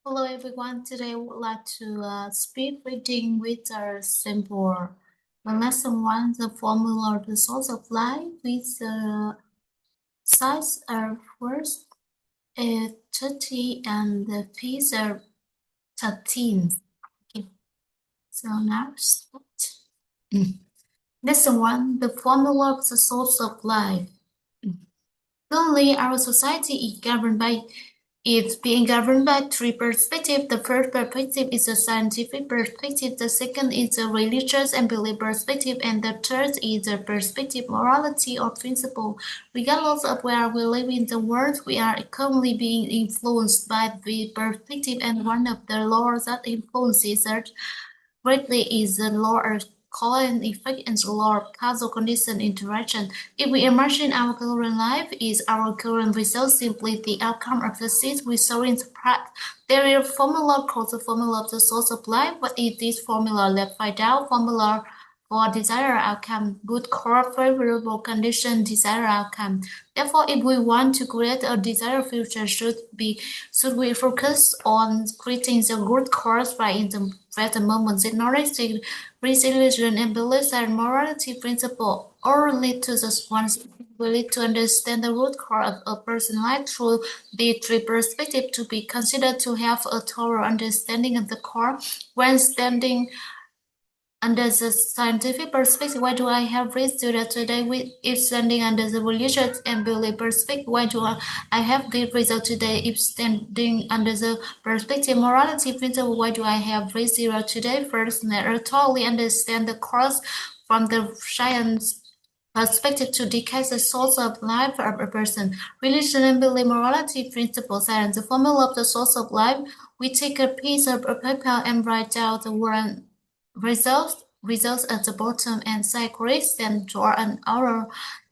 Hello everyone. Today I would like to speed reading with our simple lesson one, the formula of the source of life with the size are first 30 and the piece are 13. Okay. So now start. Lesson one, the formula of the source of life. Currently, our society is being governed by three perspectives. The first perspective is a scientific perspective, the second is a religious and belief perspective, and the third is a perspective morality or principle. Regardless of where we live in the world, we are currently being influenced by the perspective, and one of the laws that influences us greatly is the law of cause and effect and the law of causal condition interaction. If we imagine our current life is our current result simply the outcome of the seeds we sow in the past, there is a formula called the formula of the source of life. What is this formula? Let's find out. Formula for desired outcome, good core, favorable condition, desired outcome. Therefore, if we want to create a desired future, should we focus on creating the good course by in the present moment, ignoring resolution and beliefs and morality principle, or lead to the ones we need to understand the root core of a person's life through the three perspectives to be considered to have a thorough understanding of the core when standing under the scientific perspective. Why do I have raised you that today with if standing under the religious and belief perspective? Why do I have good result today if standing under the perspective morality principle? Why do I have raised zero today? First, never totally understand the course from the science perspective to decay the source of life of a person. Religion and belief morality principles and the formula of the source of life. We take a piece of paper and write down the word results at the bottom and say correct and draw an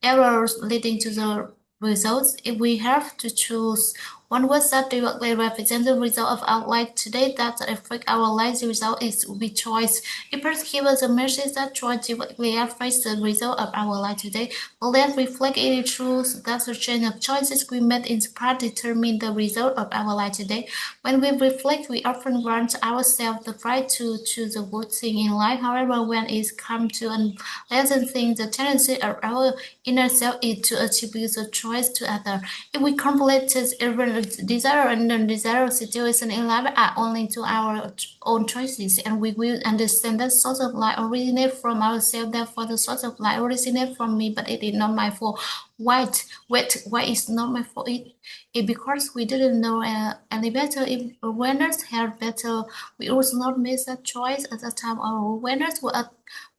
errors leading to the results. If we have to choose one word that directly represents the result of our life today that affect our life, the result is we choice. If first give us a message that choice directly affects the result of our life today, but then reflect any truth that the chain of choices we made in the past determine the result of our life today. When we reflect, we often grant ourselves the right to choose a good thing in life. However, when it comes to unpleasant things, the tendency of our inner self is to attribute the choice to others. If we complete even desirable and undesirable situations in life are only to our own choices, and we will understand that source of life originates from ourselves. Therefore, the source of life originates from me, but it is not my fault. Why is not my fault? It because we didn't know any better. If awareness had better, we would not make that choice at the time. Our awareness was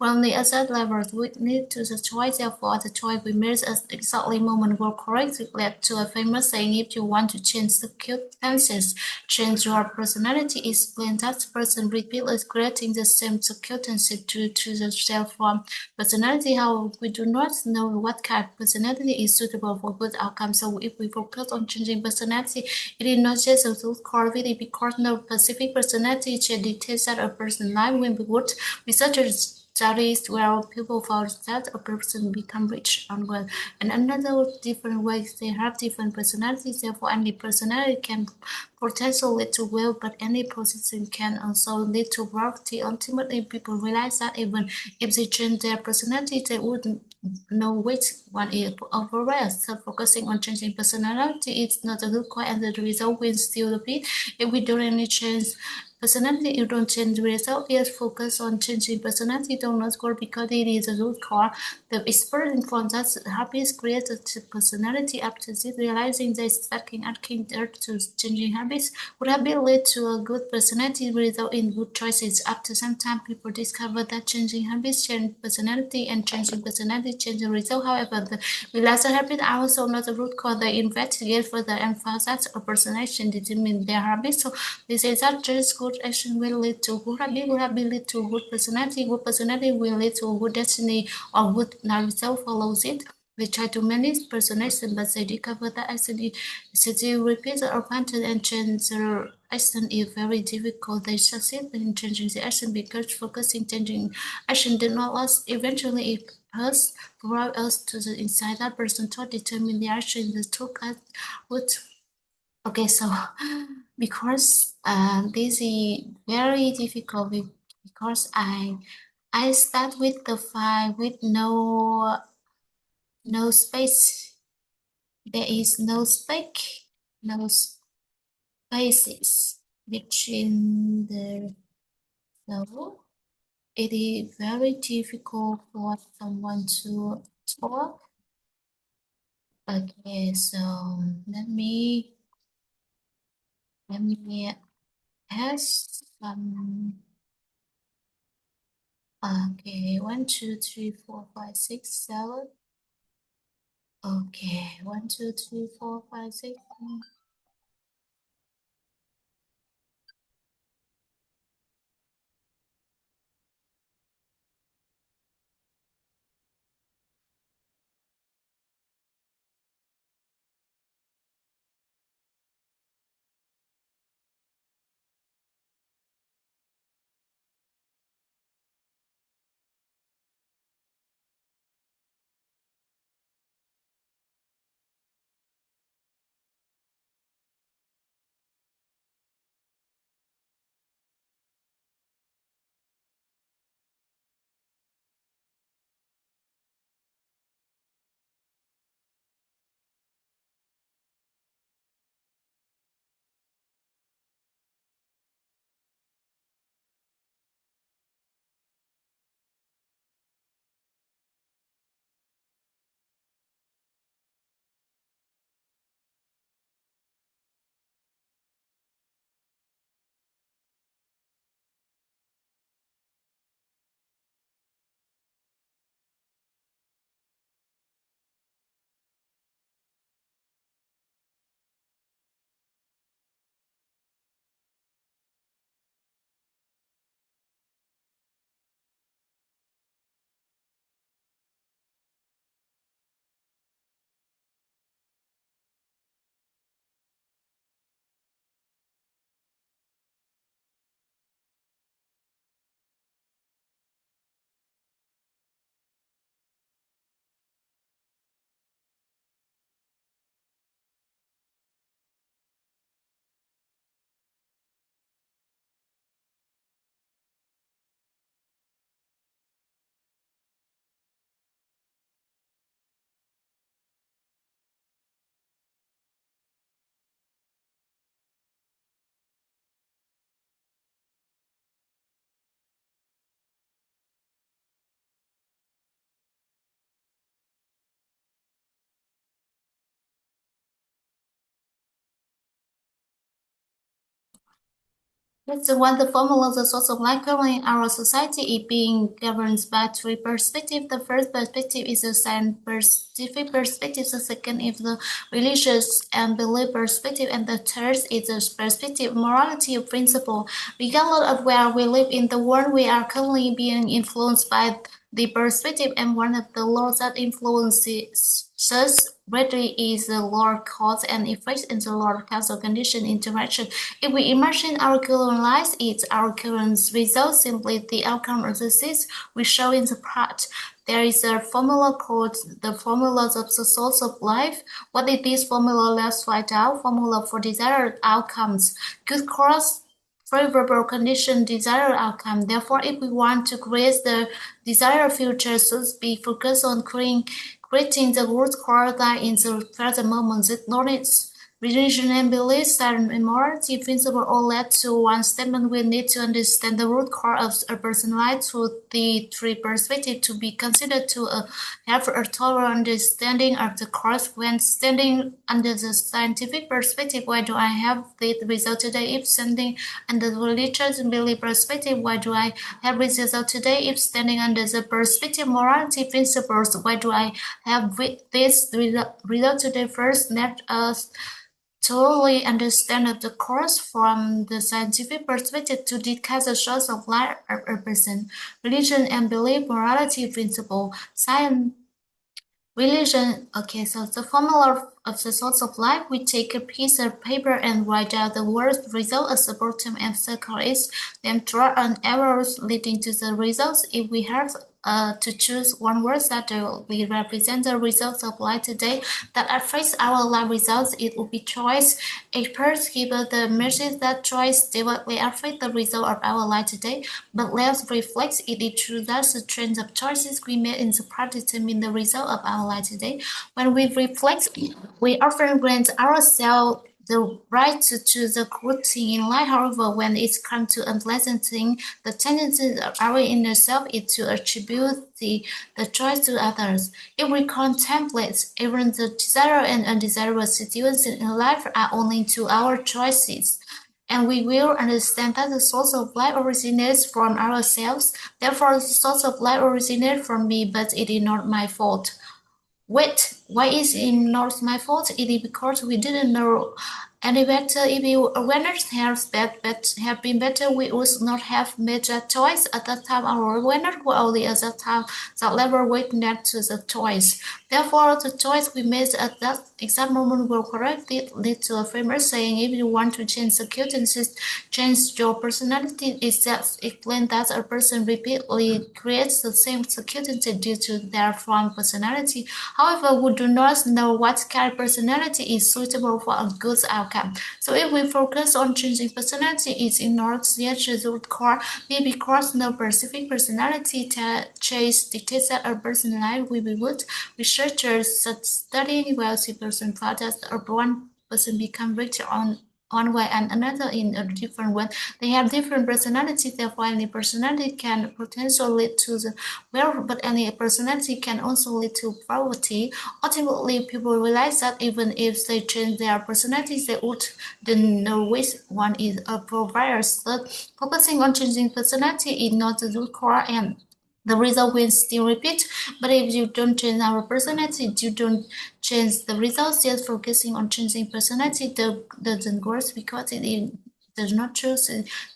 only at that level. We need to the choice. Therefore, the choice we made at exactly moment were correct. It led to a famous saying: "If you want to change circumstances, change your personality." Explain that person repeatedly creating the same circumstances to the self-form personality. How we do not know what kind of personality is suitable for good outcome. So if we focus on changing personality, it is not just a good quality because no specific personality change details that a person's life when we would researchers studies where people found that a person become rich and well, and another different ways they have different personalities. Therefore, any personality can potentially lead to wealth, but any position can also lead to poverty. Ultimately, people realize that even if they change their personality, they wouldn't know which one is overall. So focusing on changing personality is not a good call, and the result will still be if we don't any change personality, you don't change the result. Yes, focus on changing personality, don't not score because it is a root cause. The experience from that habits created personality after this, realizing that stacking asking to changing habits would have been led to a good personality result in good choices. After some time, people discover that changing habits change personality and changing personality change the result. However, the realized habits are also not the root cause. They investigate further and found that a personality determine their habits. So this is that just good action will lead to good habit, good habit lead to good personality will lead to good destiny, or good result follows it. We try to manage personality, but they discover that actually repeat or pattern and change their action is very difficult. They succeed in changing the action because focusing changing action did not last. Eventually, it hurts, brought us to the inside that person to determine the action that took us would Okay, so because this is very difficult because I start with the file with no space. There is no space, no spaces between the so it is very difficult for someone to talk. Okay, so let me ask some. Okay, 1, 2, 3, 4, 5, 6, 7. Okay, 1, 2, 3, 4, 5, 6. That's one the formula of the source of life currently in our society is being governed by three perspectives. The first perspective is the scientific perspective, the second is the religious and belief perspective, and the third is the perspective morality principle. Regardless of where we live in the world, we are currently being influenced by the perspective, and one of the laws that influences us greatly is the law of cause and effect and the law of causal condition interaction. If we imagine our current lives, it's our current result, simply the outcome of the system we show in the part. There is a formula called the formulas of the source of life. What is this formula? Let's find out. Formula for desired outcomes. Good cause, favorable condition, desired outcome. Therefore, if we want to create the desired future, should be focused on creating the root cause that in the present moment. It knowledge, religion and beliefs and morality principle all led to one statement: we need to understand the root cause of a person's life through the three perspectives to be considered to have a thorough understanding of the cause. When standing under the scientific perspective, why do I have the result today? If standing under the religious and belief perspective, why do I have result today? If standing under the perspective morality principles, why do I have this result today? First, let us totally understand the course from the scientific perspective to discuss the source of life of a person. Religion and belief morality principle. Science, religion. Okay, so the formula of the source of life, we take a piece of paper and write down the words result as the bottom and circle it, then draw on arrows leading to the results. If we have to choose one word that will represent the results of life today that affects our life results, it would be choice. Experts give us the message that choice directly affect the result of our life today, but let's reflect it is true that the trend of choices we made in the past determine the result of our life today. When we reflect, we often grant ourselves the right to choose a good thing in life. However, when it comes to unpleasant thing, the tendency of our inner self is to attribute the choice to others. If we contemplate, even the desirable and undesirable situations in life are only to our choices. And we will understand that the source of life originates from ourselves. Therefore, the source of life originates from me, but it is not my fault. Wait, why is it not my fault? It is because we didn't know any better. If you awareness have been better, we would not have made that choice at that time. Our awareness was only at that time that level we connect to the choice. Therefore, the choice we made at that exact moment will correctly lead to a famous saying: if you want to change circumstances, change your personality. It just explains that a person repeatedly creates the same circumstance due to their wrong personality. However, we do not know what kind of personality is suitable for a good outcome. So if we focus on changing personality, it ignores the root core. Maybe because no specific personality traits dictates that a person life will be good. Researchers studying wealthy person found that one person become richer on one way and another in a different way. They have different personalities, therefore any personality can potentially lead to the wealth, but any personality can also lead to poverty. Ultimately, people realize that even if they change their personalities, they wouldn't know which one is a provider. So focusing on changing personality is not the root core, and the result will still repeat. But if you don't change our personality, you don't change the results. Just focusing on changing personality doesn't work because it does not choose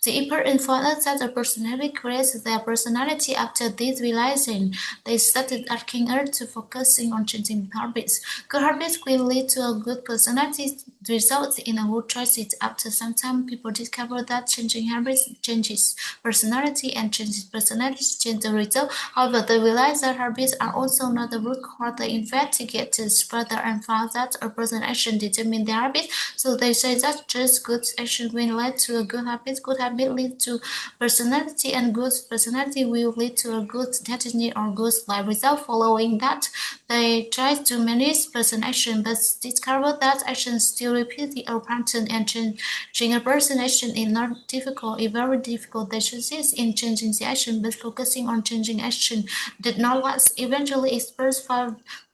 the important for us that a personality creates their personality. After this realizing, they started asking us to focusing on changing habits. Good habits will lead to a good personality, results in a good choices. After some time, people discover that changing habits changes personality, and changes personality change the result. However, they realize that habits are also not the root cause. They investigated further and found that a person's action determine their habits. So they say that just good action will lead to a good habit. Good habit lead to personality, and good personality will lead to a good destiny or good life result. Following that, they try to manage person action, but discover that action still repeat the old pattern, and changing a person action is not difficult. It's very difficult. They succeed in changing the action, but focusing on changing action did not last. Eventually, experts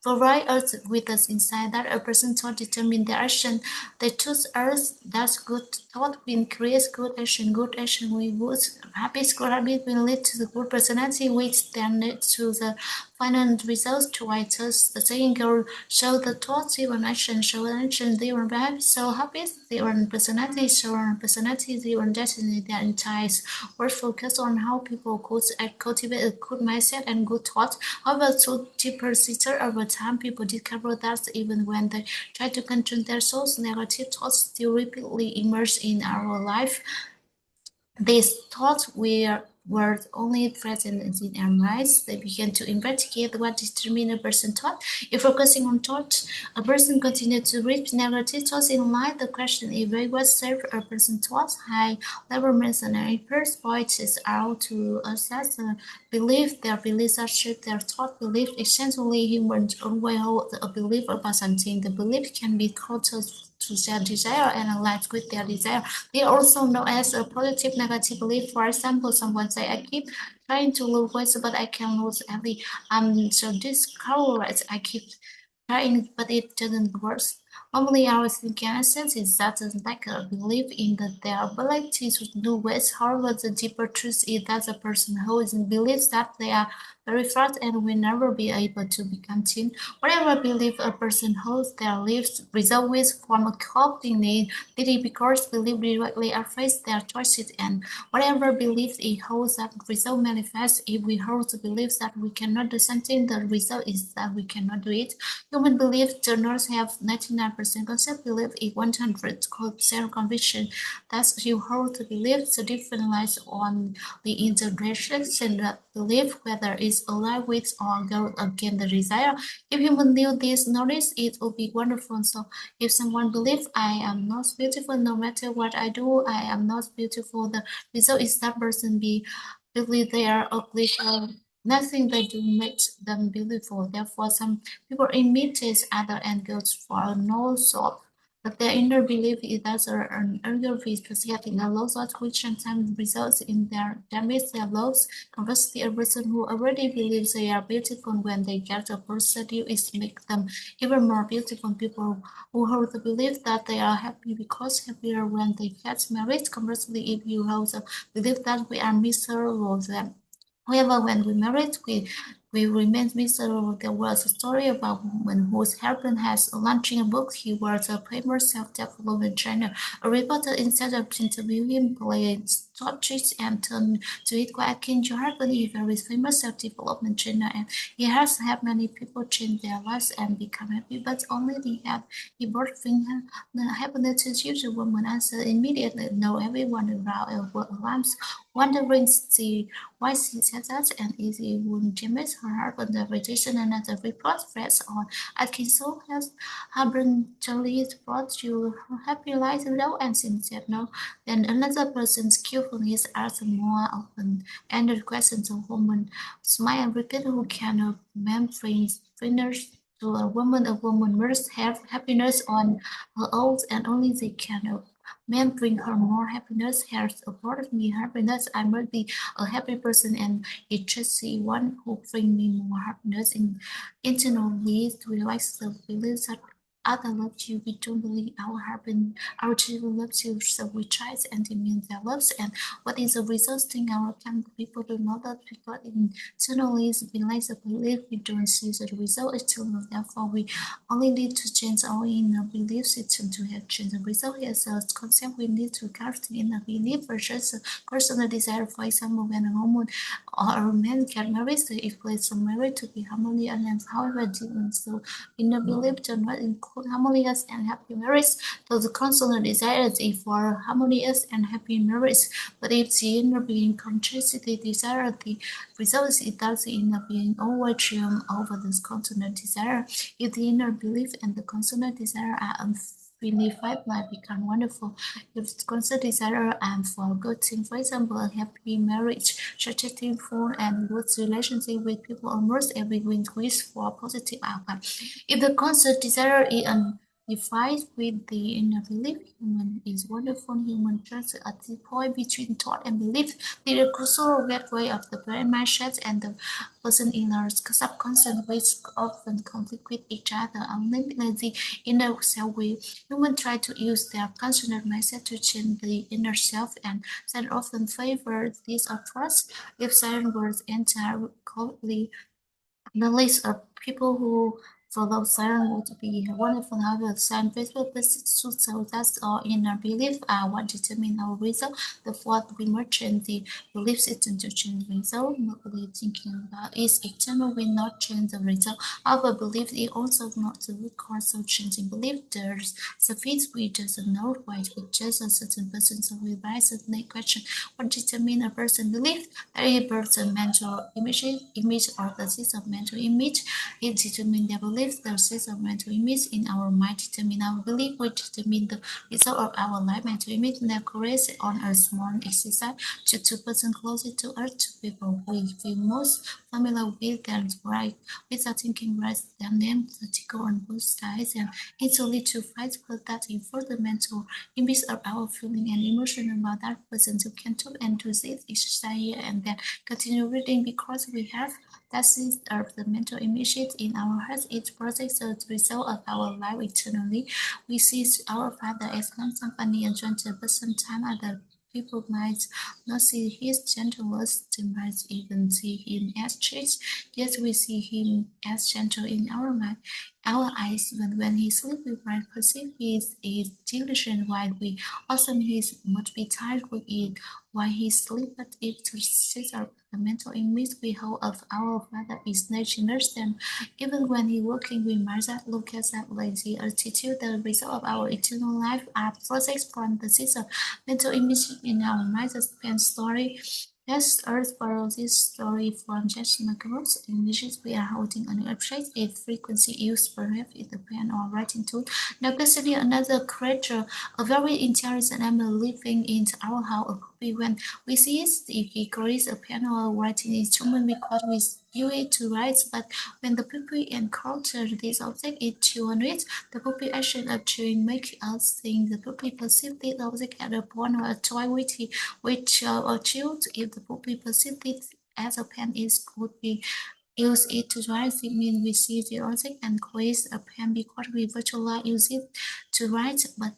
provide us with us inside that a person thought determine their action. They choose us that good thought will create good action. Good action will good habits. Good habit will lead to the good personality, which then leads to the final results to writers. The second goal show the thoughts driven action, show action driven habits, show habits driven personality, show personality driven destiny. Their entire work focus on how people could cultivate a good mindset and good thoughts. However, through deeper research over time, people discover that even when they try to control their souls, negative thoughts still repeatedly emerge in our life. These thoughts were only present in our minds. They began to investigate what determined a person's thought. If focusing on thought, a person continued to reap negative thoughts in life. The question is what serves a person's thoughts. High level mercenary voices out to assess the belief. Their beliefs are shaped their thought belief. Essentially, humans always hold a belief about something. The belief can be caused to their desire and aligns with their desire. They also know as a positive negative belief. For example, someone say, I keep trying to lose weight, but I can lose every so this correlates. I keep trying, but it doesn't work. Normally, our thinking essence is that like a belief in their ability to do weight. However, the deeper truth is that the person who believes that they are very fast and will never be able to become thin. Whatever belief a person holds, their lives result with form a coping need because belief directly affects their choices, and whatever belief it holds, that result manifests. If we hold the belief that we cannot do something, the result is that we cannot do it. Human belief do not have 99% concept belief is 100% conviction. Thus, you hold the belief. The difference lies on the integration and belief, whether it's aligned with or go against the desire. If human knew this knowledge, it would be wonderful. So if someone believes I am not beautiful, no matter what I do, I am not beautiful, the result is that person believe they are ugly or nothing they do makes them beautiful. Therefore, some people imitate other and goes for no sort. But their inner belief is that an earlier possessing a loss of which sometimes results in their damage their loss. Conversely, a person who already believes they are beautiful when they get a positive it makes them even more beautiful. People who hold the belief that they are happy because happier when they get married. Conversely, if you hold the believe that we are miserable then. However, when we married, we remain miserable. There was a story about a woman whose husband has launching a book. He was a famous self-development trainer. A reporter, instead of interviewing him, played subjects and turned to it quite keen. Your husband is a very famous self-development trainer, and he has helped many people change their lives and become happy. But only he brought happiness to you. The woman answered immediately, "No, everyone around alarms." Wondering why she said that, and easy would damage her heart on the rejection another report rests on. I can so have been totally brought you happy life low and she said no. Then another person skillfully asked more open-ended questions. A woman smile and repeat who can a man fingers to a woman must have happiness on her own and only they can. Men bring her more happiness, has afforded me happiness. I must be a happy person and it just see one who bring me more happiness in internally to realize the belief that other love you. We don't believe our children loves you, so we try and demand their loves. And what is the result thing our young people do not love because internally realize the belief we don't see the result external. Therefore, we only need to change our inner belief system to have changed the result. Here's a concept we need to craft inner belief versus personal desire. For example, when a woman or a man get married, they equate from marriage to be harmonious and however different. So inner belief does not include harmonious and happy marriage. So the consular desire is for harmonious and happy marriage. But if the inner being consciously desire the results, it does the inner being always triumph over this consular desire. If the inner belief and the consular desire are unfinified, life become wonderful. If the consular desire and for good things, for example, a happy marriage, successful and good relationship with people, almost everyone wish for positive outcome. If the concept desire is undefined with the inner belief, human is wonderful. Human just at the point between thought and belief, the crucial gateway of the brain mindset and the person inner subconscious, which often conflict with each other. Unlimited the inner self, we humans try to use their conscious mindset to change the inner self, and that often favor this approach. If silent words enter coldly the list of people who follow Siren would be wonderful. However, Siren Facebook should tell us our inner belief what determine our result. The fourth, we merchant the belief system to change the result. Not really thinking about is external will not change the result. However, belief is also not the root cause of changing belief. There's suffice we just know why we just a certain person. So we raise the next question: what determine a person belief? A person mental image or the system of mental image. It determines their beliefs. The system of mental image in our mind determine our belief, which determine the result of our life. Mental image decorates on a small exercise to two persons closer to us, to people we feel most familiar with them, right? Without thinking, right, their name, vertical on both sides, and easily to fight that in further mental image of our feeling and emotion about that person. You can talk and do this exercise here and then continue reading because we have that is of the mental images in our hearts. It projects the result of our life eternally. We see our Father as non-company and gentle, but sometimes other people might not see his gentleness, they might even see him as strict, yet we see him as gentle in our mind. Our eyes, when he sleeps, we might perceive his diligent while we often he must be tired with it while he sleeps, but if to sit up the mental image we hold of our Father is nurtured, then even when he working, we must not look at that lazy attitude. The result of our eternal life are processed from the system mental image in our mind. The span story Yes, Earth borrows this story from Jason McCullough. In which we are holding an object, its frequency used perhaps in the pen or writing tool. Now consider another creature, a very intelligent animal living in our house. A puppy. When we see it, if he creates a pen or writing instrument because we use it to write, but when the puppy encounters this object, it chews on it. The puppy action of chewing makes us think the puppy perceives this object as a pawn or a toy which a child, if the puppy perceives it as a pen, it could be use it to write. It means we see the object and create a pen because we virtually use it to write. But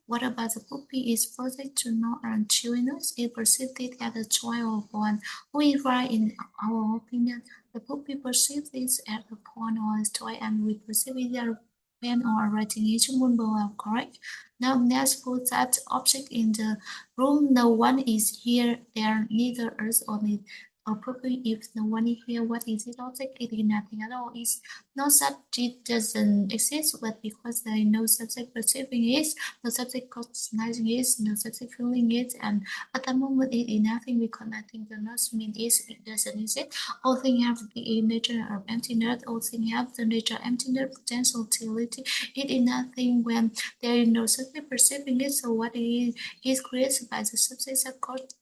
what about the puppy is further to know and chewiness? It perceives it as a toy or pawn. We write in our opinion. The puppy perceives it as a pawn or a toy, and we perceive it as a pen or writing instrument. Both correct. Now let's put that object in the room. No one is here. There neither us or me. Or probably if no one is here, what is it object? It is nothing at all. It's not that it doesn't exist, but because there is no subject perceiving it, no subject cognizing it, no subject feeling it, and at the moment it is nothing because nothing does not mean it doesn't exist. All things have the nature of emptiness, all things have the nature of emptiness, potential utility. It is nothing when there is no subject perceiving it, so what it is created by the subject that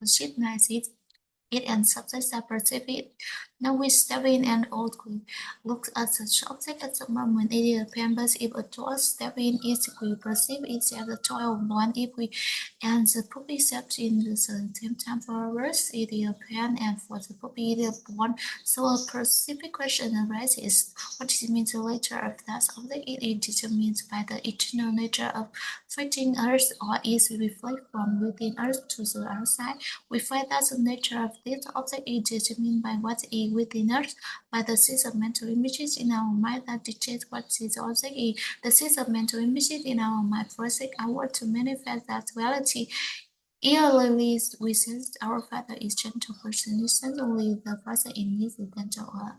recognize it and subjects are perceived. Now we step in and oddly look at the object at the moment it is a pen, but if a toy step in it, we perceive it as a toy of one. If we and the puppy steps in the same time for us, it is a pen, and for the puppy it is one. So a specific question arises: what is mean the nature of that object? It is determined by the eternal nature of affecting Earth, or is reflect from within Earth to the outside. We find that the nature of this object is determined by what is within us, by the series of mental images in our mind that dictates what this object is. The series of mental images in our mind force outward to manifest that reality. Early we sense our father is gentle person. Suddenly the father in his gentle or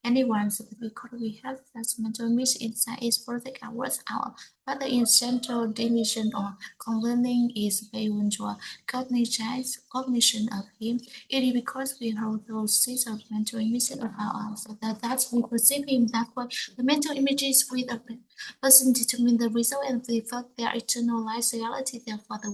anyone, so because we have that mental image inside is protect outwards. Our father is gentle, diligent, or convening is beyond your cognition of him. It is because we hold those seeds of mental images of our so that we perceive him that way. The mental images with a person determine the result and the effect their eternal life reality. Therefore, the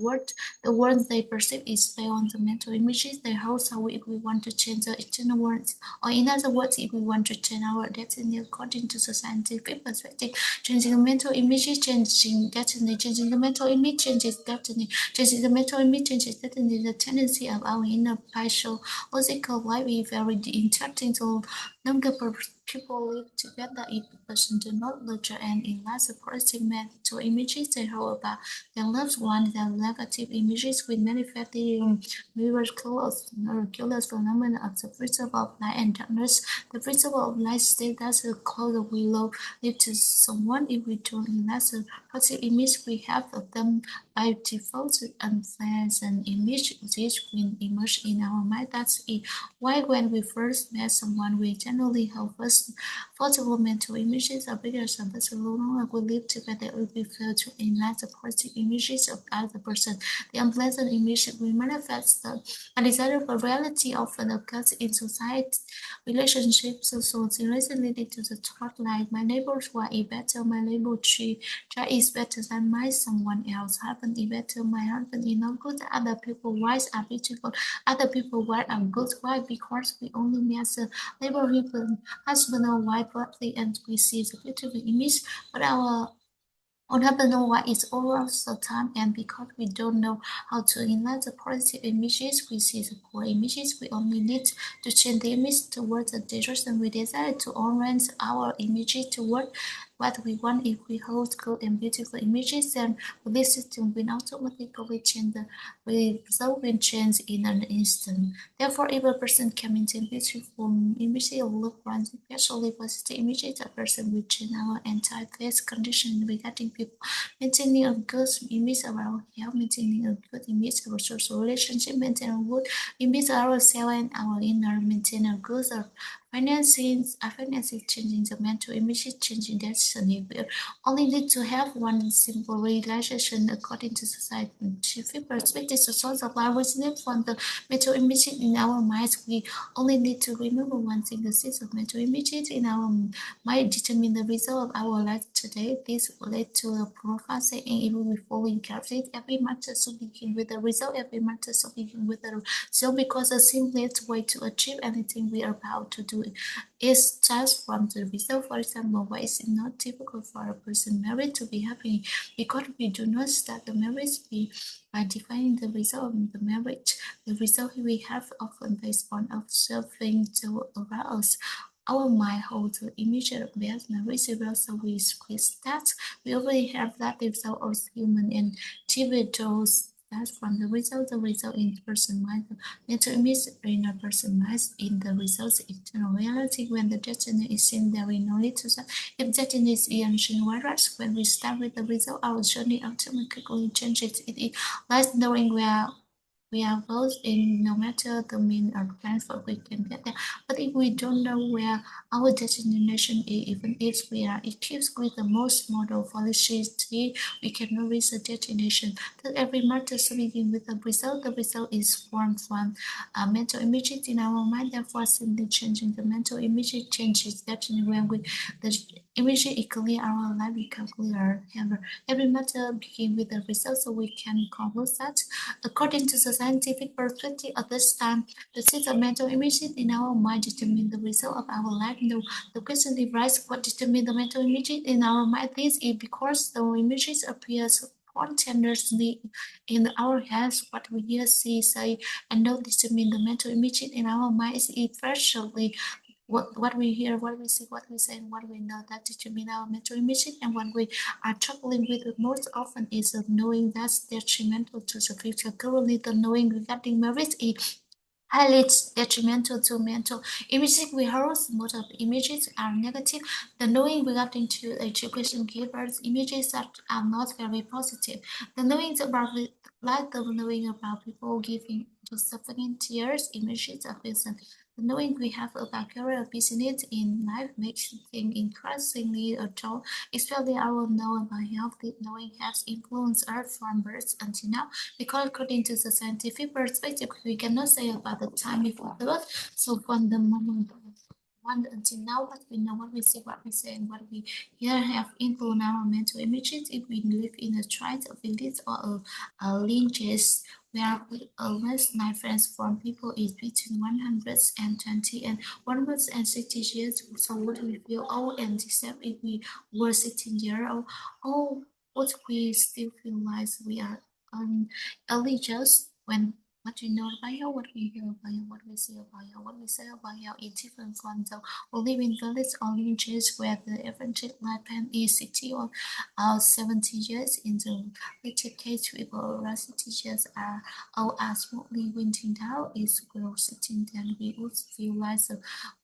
world they perceive is based on the mental images they hold. So, if we want to change the eternal words, or in other words, if we want to change our destiny according to the scientific perspective, changing the mental images, changing destiny, changing the mental image changes destiny, changing the mental image changes destiny. The tendency of our inner biological life is very interesting. So, longer people live together if the person do not nurture and enlarge the positive mental images they hold about their loved one. The negative images will manifest in miraculous phenomena of the principle of light and darkness. The principle of light states that the closer we love live to someone, if we don't enlarge the positive image we have of them by default, unpleasant image this will emerge in our mind. That's it. Why when we first met someone, we generally have first multiple mental images of bigger but so long as we live together, we fail to enlarge the positive images of the other person. The unpleasant image will manifest the undesirable reality often occurs in society relationships. So seriously leading to the thought like my neighbors were better, my neighbor tree is better than my someone else. Husband is better, my husband is not good. Other people wives are beautiful. Other people wives are good. Why? Because we only measure neighborhood husband or wife roughly and we see the beautiful image, but our on husband or wife is over the time, and because we don't know how to enlarge the positive images, we see the poor images. We only need to change the image towards the direction we desire to orient our images toward what we want. If we hold good and beautiful images, then this system will automatically change the result will change in an instant. Therefore, if a person can maintain beautiful images of loved ones, especially positive images, a person will change our entire face condition regarding people. Maintaining a good image of our health, maintaining a good image of our social relationship, maintaining a good image of ourselves and our inner, maintaining a good Financing changing the mental image, changing destiny. We only need to have one simple realization according to scientific perspective. The source of life originates from the mental images in our minds. We only need to remember one thing: the seeds of mental images in our mind determine the result of our life today. This led to a profound saying: even we fully calculate every matter so begin with the result, every matter so begin with the result, because the simplest way to achieve anything we are about to do is just from the result. For example, why is it not difficult for a person married to be happy? Because we do not start the marriage by defining the result of the marriage. The result we have often based on observing the around us. Our mind holds the image of best marriage result, so we start. We already have that result as human individuals. That's from the result in person mind. The mental image in a person mind in the results external reality. When the destiny is seen, there is no need to say. If destiny is ancient whereas when we start with the result, our journey automatically changes. It lies knowing we are both in no matter the mean or transport we can get there. But if we don't know where our destination is, even if we are equipped with the most modern felicity, we cannot reach the destination. That every matter begins with the result. The result is formed from mental images in our mind. Therefore, simply changing the mental image changes destiny. When the image is clear, our life becomes clearer. Every matter begins with the result, so we can conclude that according to the scientific perspective at this time, the seeds of mental images in our mind determine the result of our life. No, the question arises: what determines the mental images in our mind? This is because the images appear spontaneously in our heads. What we hear, see, say, and know determine the mental images in our mind is especially what we hear, what we see, what we say, and what we know that determine our mental images. And what we are struggling with most often is the knowing that's detrimental to the future. Currently, the knowing regarding marriage is highly detrimental to mental images. We house most of the images are negative. The knowing regarding to education gives us images that are not very positive. The knowing about like the knowing about people giving to suffering tears, images of reason. The knowing we have about career business in life makes things increasingly adult, especially our knowing about health. The knowing has influenced us from birth until now, because according to the scientific perspective, we cannot say about the time before birth. So from the moment one until now, what we know, what we see, what we say, and what we hear have influenced our mental images. If we live in a tribe, a village, or a lineage where less my friends from people is between 120 and 160 years, so would we feel old and disappointed if we were sitting there? Or would we still feel like we are early just when what we know about you, what we hear about you, what we see about you, what we say about you is different from the we live in village or villages where the average lifespan is 60 or 70 years. In the later case, people around 60 years are smoothly winding down is well sitting, then we would feel like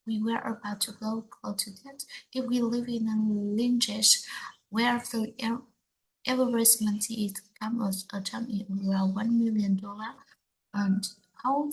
we were about to go close to death. If we live in a lineage where the average monthly income of a term is around $1 million, and how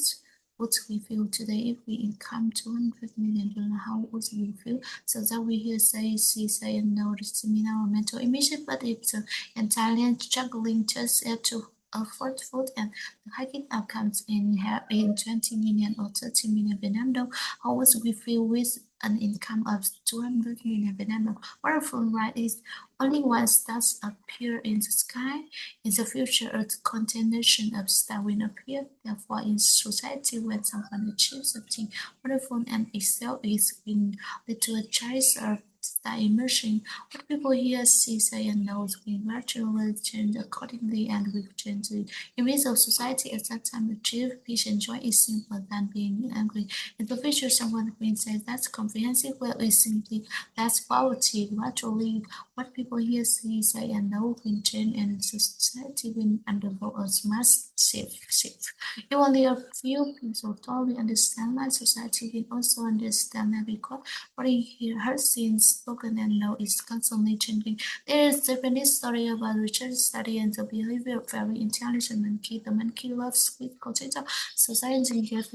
would we feel today if we income $200 million? How would we feel? So that we hear say, see, say, and know determine our mental image, but if the entire struggling just to afford food and the hiking outcomes in 20 million or 30 million Vietnam dong, how would we feel with an income of 200 million Vietnam dong? Wonderful, right? Is only one stars appear in the sky. In the future, a continuation of stars will appear. Therefore, in society, when someone achieves something wonderful and excel is in little choice of star emerging, what people hear, see, say, and know will gradually change accordingly, and will change the image of society at that time. Achieve peace and joy is simpler than being angry. In the future, someone will say that's comprehensive, well, is simply that's poverty. Gradually, what people hear, see, say, and know will change, and society will undergo a massive shift. If only a few people totally understand life, society will also understand that, because what he has since spoken and know is constantly changing. There is Japanese story about Richard studying the behavior of very intelligent monkey. The monkey loves sweet potato, so science gave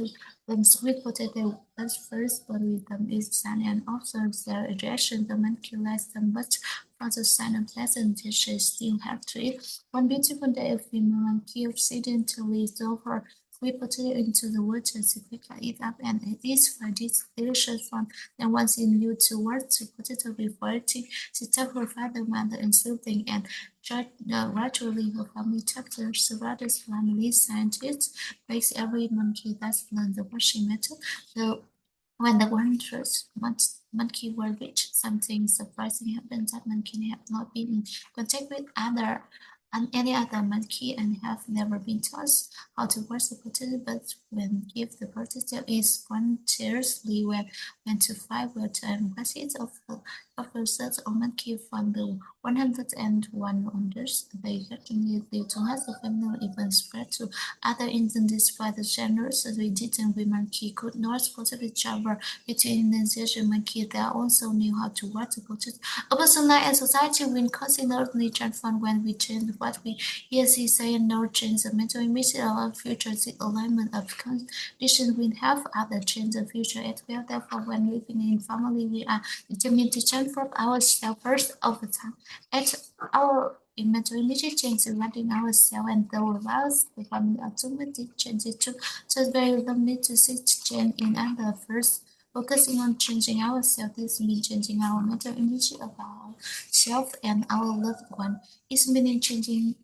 them sweet potato at first, but with them is sun and observes their reaction. The monkey likes them, but from the sign of pleasant dishes still have to eat. One beautiful day, a female monkey accidentally threw her sweet potato into the water to quickly eat up and it is for this delicious fun. Then once in new towards the potato before eating, she told her father, mother, and sibling, and gradually her family took her. So brothers, family scientists makes every monkey that's learn the washing method. So when the wondrous monkey were rich, something surprising happened. That monkey had not been in contact with any other monkey and have never been taught how to wash the potato, but when give the potato is voluntarily went to five water and was it of research on monkey from the 101 wonders. They continued to has the family even spread to other Indian despite the generosity didn't we monkey could not possibly travel between Indonesian monkey that also knew how to wash the potato. A person like a society will constantly transform when we change what we hear, see, say, and know, change the mental image of our future, the alignment of conditions will have other change the future as well. Therefore, when living in family, we are determined to transform ourselves first over time. As our mental image change surrounding ourselves and the world, the family automatically changes too. So it's very limited to see change in other first. Focusing on changing ourselves, this means changing our mental image of ourselves and our loved one. It's meaning changing,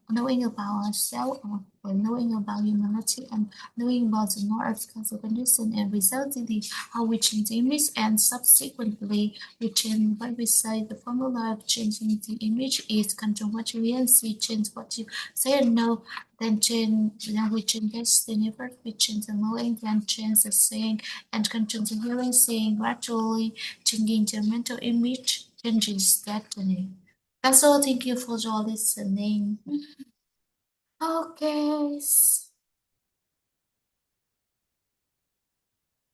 knowing about ourselves or knowing about humanity and knowing about the more ethical condition and resulting how we change the image and subsequently we change what we say. The formula of changing the image is control what you hear, see, change what you say and know, then we change destiny first, we change the knowing, then change the saying and control the hearing, saying gradually changing the mental image changes destiny. That's all. Thank you for your listening. Okay.